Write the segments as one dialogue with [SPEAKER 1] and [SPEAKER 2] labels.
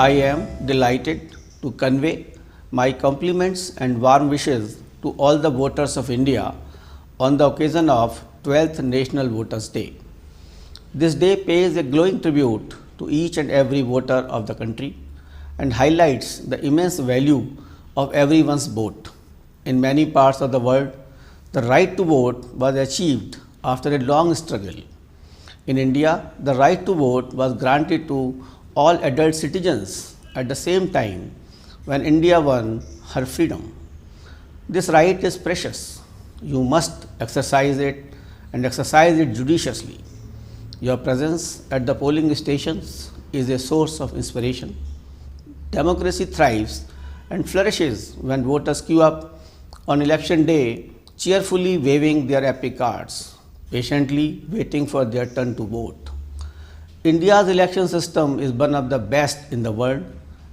[SPEAKER 1] I am delighted to convey my compliments and warm wishes to all the voters of India on the occasion of 12th National Voters Day. This day pays a glowing tribute to each and every voter of the country and highlights the immense value of everyone's vote. In many parts of the world, the right to vote was achieved after a long struggle. In India, the right to vote was granted to all adult citizens at the same time when India won her freedom. This right is precious. You must exercise it and exercise it judiciously. Your presence at the polling stations is a source of inspiration. Democracy thrives and flourishes when voters queue up on election day, cheerfully waving their epic cards, patiently waiting for their turn to vote. India's election system is one of the best in the world,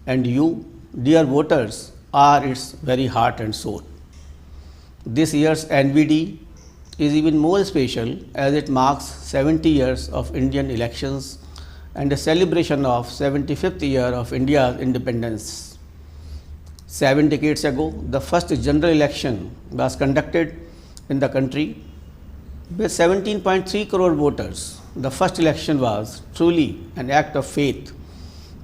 [SPEAKER 1] and you, dear voters, are its very heart and soul. This year's NVD is even more special as it marks 70 years of Indian elections and a celebration of 75th year of India's independence. 7 decades ago, the first general election was conducted in the country with 17.3 crore voters. The first election was truly an act of faith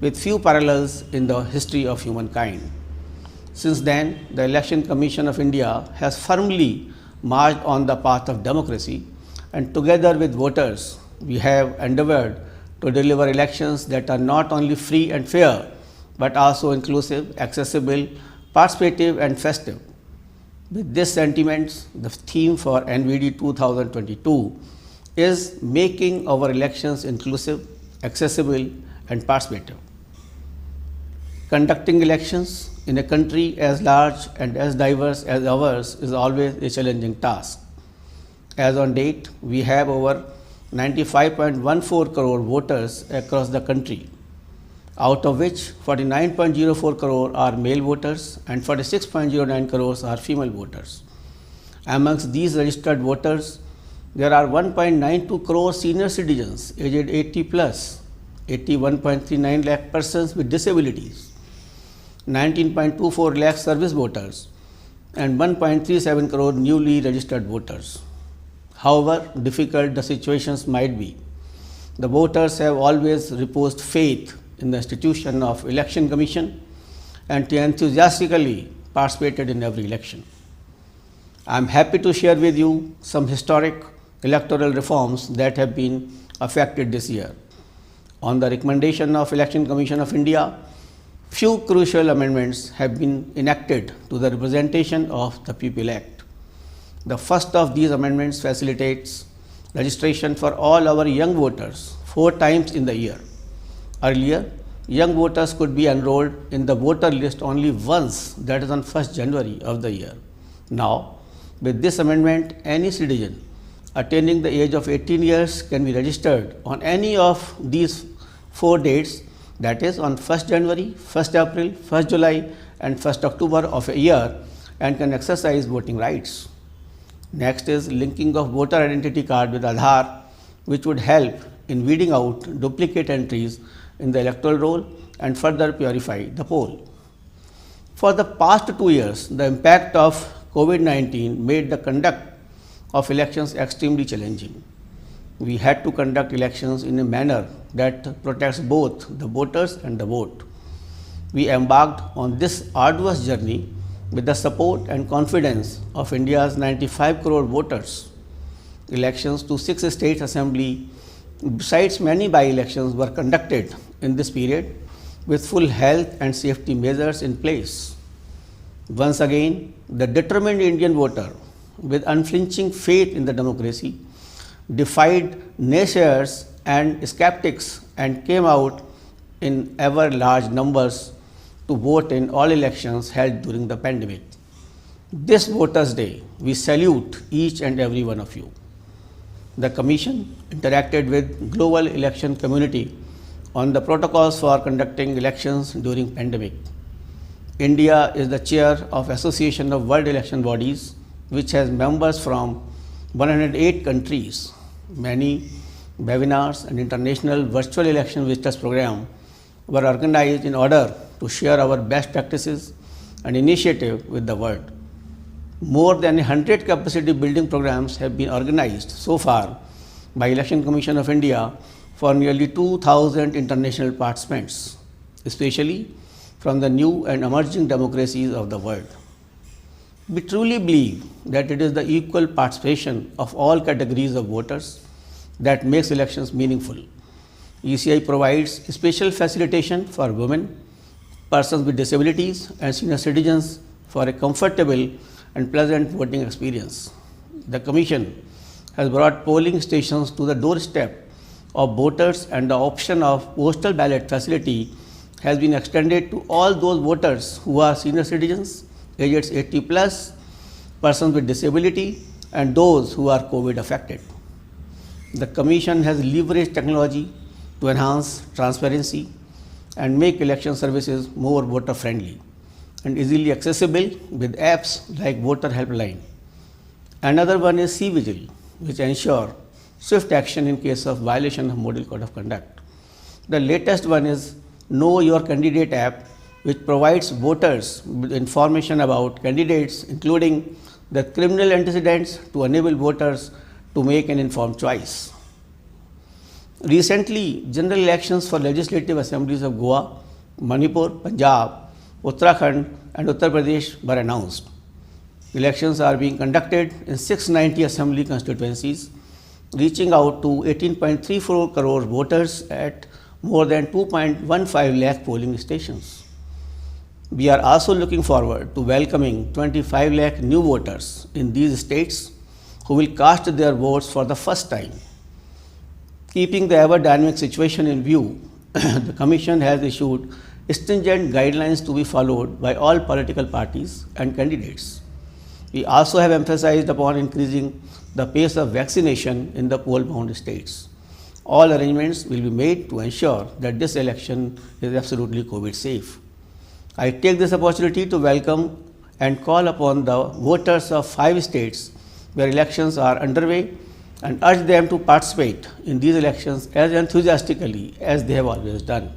[SPEAKER 1] with few parallels in the history of humankind. Since then, the Election Commission of India has firmly marched on the path of democracy, and together with voters, we have endeavored to deliver elections that are not only free and fair, but also inclusive, accessible, participative and festive. With this sentiments, the theme for NVD 2022 is making our elections inclusive, accessible and participative. Conducting elections in a country as large and as diverse as ours is always a challenging task. As on date, we have over 95.14 crore voters across the country, out of which 49.04 crore are male voters and 46.09 crores are female voters. Amongst these registered voters, there are 1.92 crore senior citizens aged 80 plus, 81.39 lakh persons with disabilities, 19.24 lakh service voters and 1.37 crore newly registered voters. However difficult the situations might be, the voters have always reposed faith in the institution of Election Commission and enthusiastically participated in every election. I am happy to share with you some historic electoral reforms that have been affected this year. On the recommendation of Election Commission of India, few crucial amendments have been enacted to the Representation of the People Act. The first of these amendments facilitates registration for all our young voters 4 times in the year. Earlier, young voters could be enrolled in the voter list only once, that is on 1st January of the year. Now, with this amendment, any citizen attaining the age of 18 years can be registered on any of these 4 dates, that is on 1st January, 1st April, 1st July and 1st October of a year, and can exercise voting rights. Next is linking of voter identity card with Aadhaar, which would help in weeding out duplicate entries in the electoral roll and further purify the poll. For the past 2 years, the impact of COVID-19 made the conduct of elections extremely challenging. We had to conduct elections in a manner that protects both the voters and the vote. We embarked on this arduous journey with the support and confidence of India's 95 crore voters. Elections to 6 states assembly, besides many by-elections, were conducted in this period with full health and safety measures in place. Once again, the determined Indian voter, with unflinching faith in the democracy, defied naysayers and skeptics and came out in ever large numbers to vote in all elections held during the pandemic. This Voters' Day, we salute each and every one of you. The Commission interacted with global election community on the protocols for conducting elections during pandemic. India is the chair of Association of World Election Bodies, which has members from 108 countries. Many webinars and international virtual election visitors program were organized in order to share our best practices and initiative with the world. More than 100 capacity building programs have been organized so far by Election Commission of India for nearly 2,000 international participants, especially from the new and emerging democracies of the world. We truly believe that it is the equal participation of all categories of voters that makes elections meaningful. ECI provides special facilitation for women, persons with disabilities, and senior citizens for a comfortable and pleasant voting experience. The Commission has brought polling stations to the doorstep of voters, and the option of postal ballot facility has been extended to all those voters who are senior citizens, aged 80 plus, persons with disability, and those who are COVID affected. The Commission has leveraged technology to enhance transparency and make election services more voter friendly and easily accessible with apps like Voter Helpline. Another one is C-Vigil, which ensure swift action in case of violation of Model Code of Conduct. The latest one is Know Your Candidate app, which provides voters with information about candidates, including their criminal antecedents, to enable voters to make an informed choice. Recently, general elections for legislative assemblies of Goa, Manipur, Punjab, Uttarakhand, and Uttar Pradesh were announced. Elections are being conducted in 690 assembly constituencies, reaching out to 18.34 crore voters at more than 2.15 lakh polling stations. We are also looking forward to welcoming 25 lakh new voters in these states who will cast their votes for the first time. Keeping the ever-dynamic situation in view, the Commission has issued stringent guidelines to be followed by all political parties and candidates. We also have emphasized upon increasing the pace of vaccination in the poll-bound states. All arrangements will be made to ensure that this election is absolutely COVID safe. I take this opportunity to welcome and call upon the voters of 5 states where elections are underway and urge them to participate in these elections as enthusiastically as they have always done.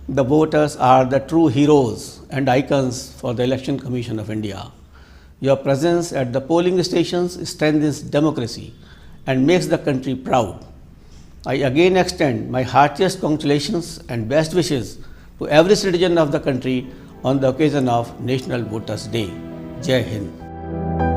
[SPEAKER 1] The voters are the true heroes and icons for the Election Commission of India. Your presence at the polling stations strengthens democracy and makes the country proud. I again extend my heartiest congratulations and best wishes to every citizen of the country on the occasion of National Voters' Day. Jai Hind.